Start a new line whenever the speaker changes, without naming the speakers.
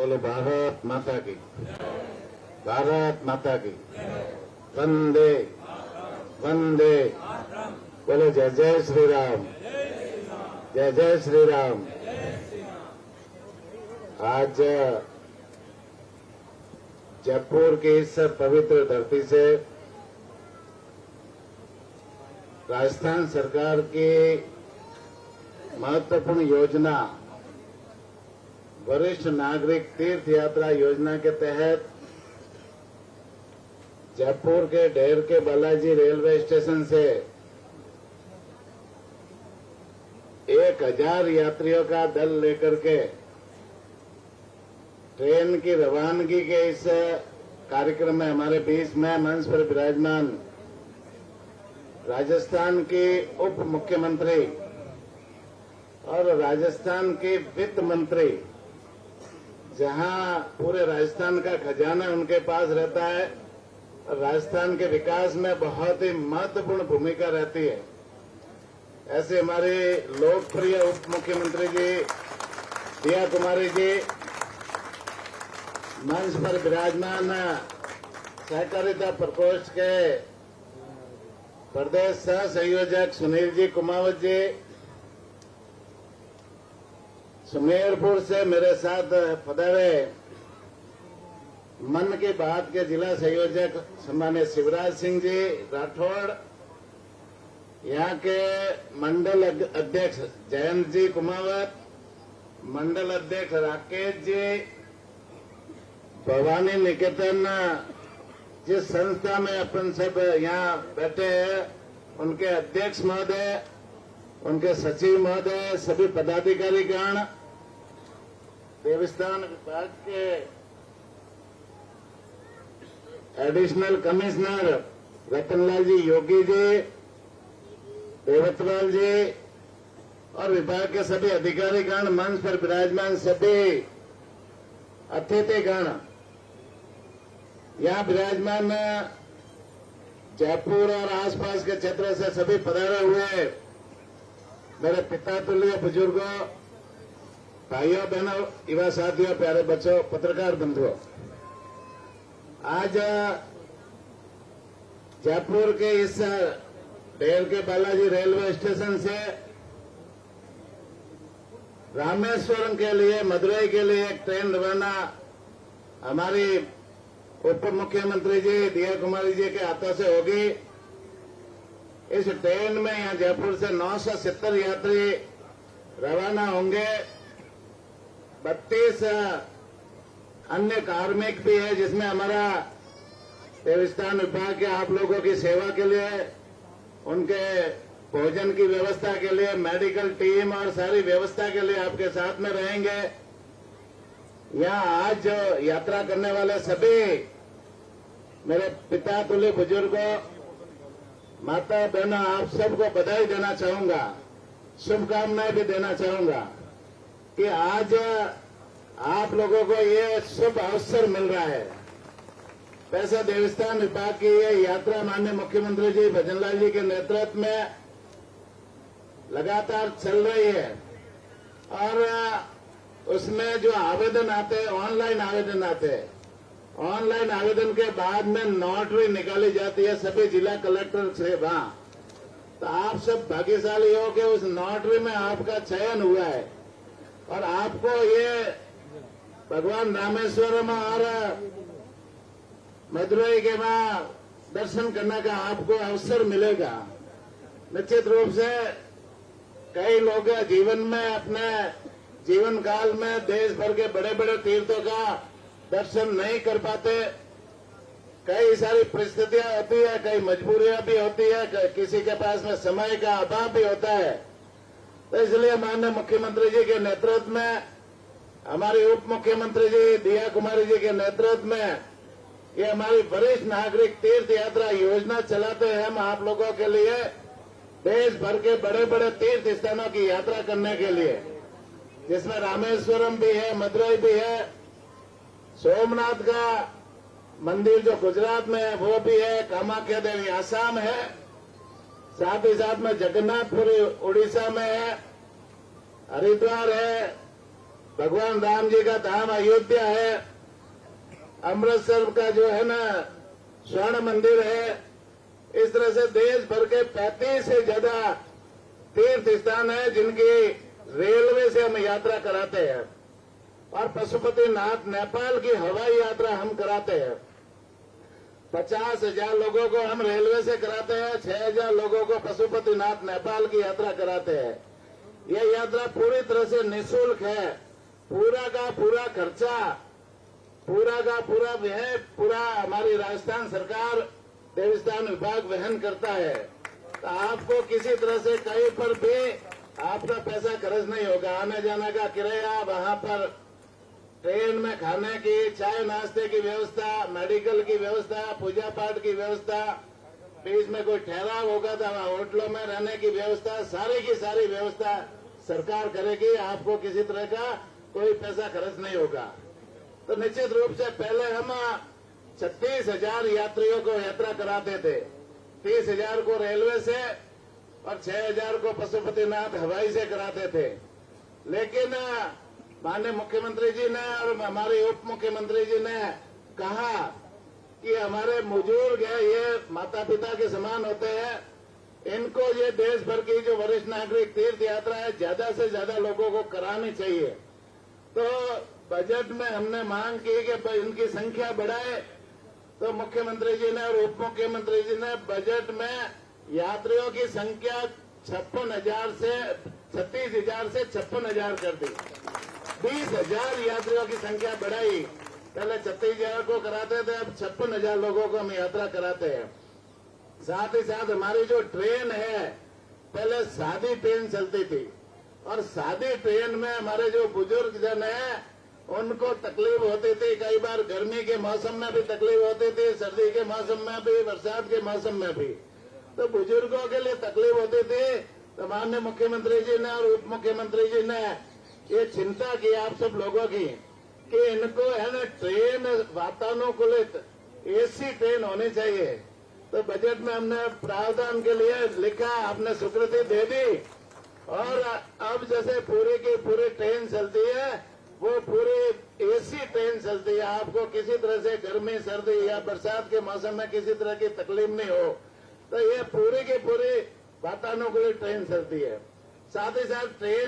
बोलो भारत माता की, भारत माता की, वंदे वंदे। बोलो जय जय श्री राम, जय जय श्री राम। आज जयपुर की इस पवित्र धरती से राजस्थान सरकार की महत्वपूर्ण योजना वरिष्ठ नागरिक तीर्थ यात्रा योजना के तहत जयपुर के ढेर के बालाजी रेलवे स्टेशन से 1000 यात्रियों का दल लेकर के ट्रेन की रवानगी के इस कार्यक्रम में हमारे बीच में मंच पर विराजमान राजस्थान के उप मुख्यमंत्री और राजस्थान के वित्त मंत्री, जहां पूरे राजस्थान का खजाना उनके पास रहता है और राजस्थान के विकास में बहुत ही महत्वपूर्ण भूमिका रहती है, ऐसे हमारे लोकप्रिय उप मुख्यमंत्री जी दिया कुमारी जी, मंच पर विराजमान सहकारिता प्रकोष्ठ के प्रदेश सह संयोजक सुनील जी कुमावत जी, सुमेरपुर से मेरे साथ पधारे मन की बात के जिला संयोजक सम्मान्य शिवराज सिंह जी राठौड़, यहाँ के मंडल अध्यक्ष जयंत जी कुमावत, मंडल अध्यक्ष राकेश जी, भवानी निकेतन जिस संस्था में अपन सब यहाँ बैठे हैं उनके अध्यक्ष महोदय, उनके सचिव महोदय, सभी पदाधिकारीगण, देवस्थान विभाग के एडिशनल कमिश्नर रतनलाल जी योगी जी, देवतलाल जी और विभाग के सभी अधिकारीगण, मंच पर विराजमान सभी अतिथिगण, यहाँ विराजमान जयपुर और आसपास के क्षेत्र से सभी पधारे हुए मेरे पिता तुल्य बुजुर्गों, भाइयों बहनों, युवा साथियों, प्यारे बच्चों, पत्रकार बंधुओं, आज जयपुर के इस ढेर के बालाजी रेलवे स्टेशन से रामेश्वरम के लिए, मदुरई के लिए एक ट्रेन रवाना हमारी उप मुख्यमंत्री जी दिया कुमारी जी के हाथों से होगी। इस ट्रेन में यहाँ जयपुर से 970 यात्री रवाना होंगे। 32 अन्य कार्मिक भी है, जिसमें हमारा देवस्थान विभाग के आप लोगों की सेवा के लिए, उनके भोजन की व्यवस्था के लिए मेडिकल टीम और सारी व्यवस्था के लिए आपके साथ में रहेंगे। यहाँ आज जो यात्रा करने वाले सभी मेरे पिता तुल्य बुजुर्गों, माता बहनों, आप सबको बधाई देना चाहूंगा, शुभकामनाएं भी देना चाहूंगा कि आज आप लोगों को ये शुभ अवसर मिल रहा है। वैसे देवस्थान विभाग की ये यात्रा माननीय मुख्यमंत्री जी भजनलाल जी के नेतृत्व में लगातार चल रही है और उसमें जो आवेदन आते हैं, ऑनलाइन आवेदन आते हैं, ऑनलाइन आवेदन के बाद में नोटरी निकाली जाती है सभी जिला कलेक्टर से वहां। तो आप सब भाग्यशाली हो कि उस नोटरी में आपका चयन हुआ है और आपको ये भगवान रामेश्वरम और मदुरई के वहां दर्शन करने का आपको अवसर मिलेगा। निश्चित रूप से कई लोग जीवन में, अपने जीवन काल में देश भर के बड़े बड़े तीर्थों का दर्शन नहीं कर पाते। कई सारी परिस्थितियां होती है, कई मजबूरियां भी होती है, किसी के पास में समय का अभाव भी होता है। तो इसलिए माननीय मुख्यमंत्री जी के नेतृत्व में, हमारी उप मुख्यमंत्री जी दिया कुमारी जी के नेतृत्व में ये हमारी वरिष्ठ नागरिक तीर्थ यात्रा योजना चलाते हैं हम आप लोगों के लिए, देश भर के बड़े बड़े तीर्थ स्थानों की यात्रा करने के लिए, जिसमें रामेश्वरम भी है, मदुरई भी है, सोमनाथ का मंदिर जो गुजरात में है वो भी है, कामाख्या देवी आसाम है, साथ ही साथ में जगन्नाथपुरी उड़ीसा में है, हरिद्वार है, भगवान राम जी का धाम अयोध्या है, अमृतसर का जो है ना स्वर्ण मंदिर है। इस तरह से देश भर के 35 से ज्यादा तीर्थ स्थान है जिनकी रेलवे से हम यात्रा कराते हैं। और पशुपतिनाथ नेपाल की हवाई यात्रा हम कराते हैं। 50,000 लोगों को हम रेलवे से कराते हैं, 6,000 लोगों को पशुपतिनाथ नेपाल की यात्रा कराते हैं। यह यात्रा पूरी तरह से निःशुल्क है। पूरा का पूरा खर्चा, पूरा का पूरा व्यय पूरा हमारी राजस्थान सरकार देवस्थान विभाग वहन करता है। तो आपको किसी तरह से कहीं पर भी आपका पैसा खर्च नहीं होगा। आने जाने का किराया, वहां पर ट्रेन में खाने की, चाय नाश्ते की व्यवस्था, मेडिकल की व्यवस्था, पूजा पाठ की व्यवस्था, बीच में कोई ठहराव होगा तो होटलों में रहने की व्यवस्था, सारी की सारी व्यवस्था सरकार करेगी। आपको किसी तरह का कोई पैसा खर्च नहीं होगा। तो निश्चित रूप से पहले हम 36,000 यात्रियों को यात्रा कराते थे, 30,000 को रेलवे से और 6,000 को पशुपतिनाथ हवाई से कराते थे। लेकिन माननीय मुख्यमंत्री जी ने और हमारे उप मुख्यमंत्री जी ने कहा कि हमारे बुजुर्ग है, ये माता पिता के समान होते हैं, इनको ये देश भर की जो वरिष्ठ नागरिक तीर्थ यात्रा है ज्यादा से ज्यादा लोगों को करानी चाहिए। तो बजट में हमने मांग की कि इनकी संख्या बढ़ाए। तो मुख्यमंत्री जी ने और उप मुख्यमंत्री जी ने बजट में यात्रियों की संख्या 36,000 से 56,000 कर दी। 20,000 यात्रियों की संख्या बढ़ाई। पहले 36,000 को कराते थे, अब 56,000 लोगों को हम यात्रा कराते हैं। साथ ही साथ हमारी जो ट्रेन है, पहले सादी ट्रेन चलती थी और सादी ट्रेन में हमारे जो बुजुर्ग जन है उनको तकलीफ होती थी। कई बार गर्मी के मौसम में भी तकलीफ होती थी, सर्दी के मौसम में भी, बरसात के मौसम में भी। तो बुजुर्गों के लिए तकलीफ होती थी। तो माननीय मुख्यमंत्री जी ने और उप मुख्यमंत्री जी ने ये चिंता की आप सब लोगों की कि इनको है ना ट्रेन वातानुकूलित एसी ट्रेन होनी चाहिए। तो बजट में हमने प्रावधान के लिए लिखा, आपने स्वीकृति दे दी और अब जैसे पूरी की पूरी ट्रेन चलती है वो पूरी एसी ट्रेन चलती है। आपको किसी तरह से गर्मी, सर्दी या बरसात के मौसम में किसी तरह की तकलीफ नहीं हो। तो ये पूरी की पूरी वातानुकूलित ट्रेन चलती है। साथ ही साथ ट्रेन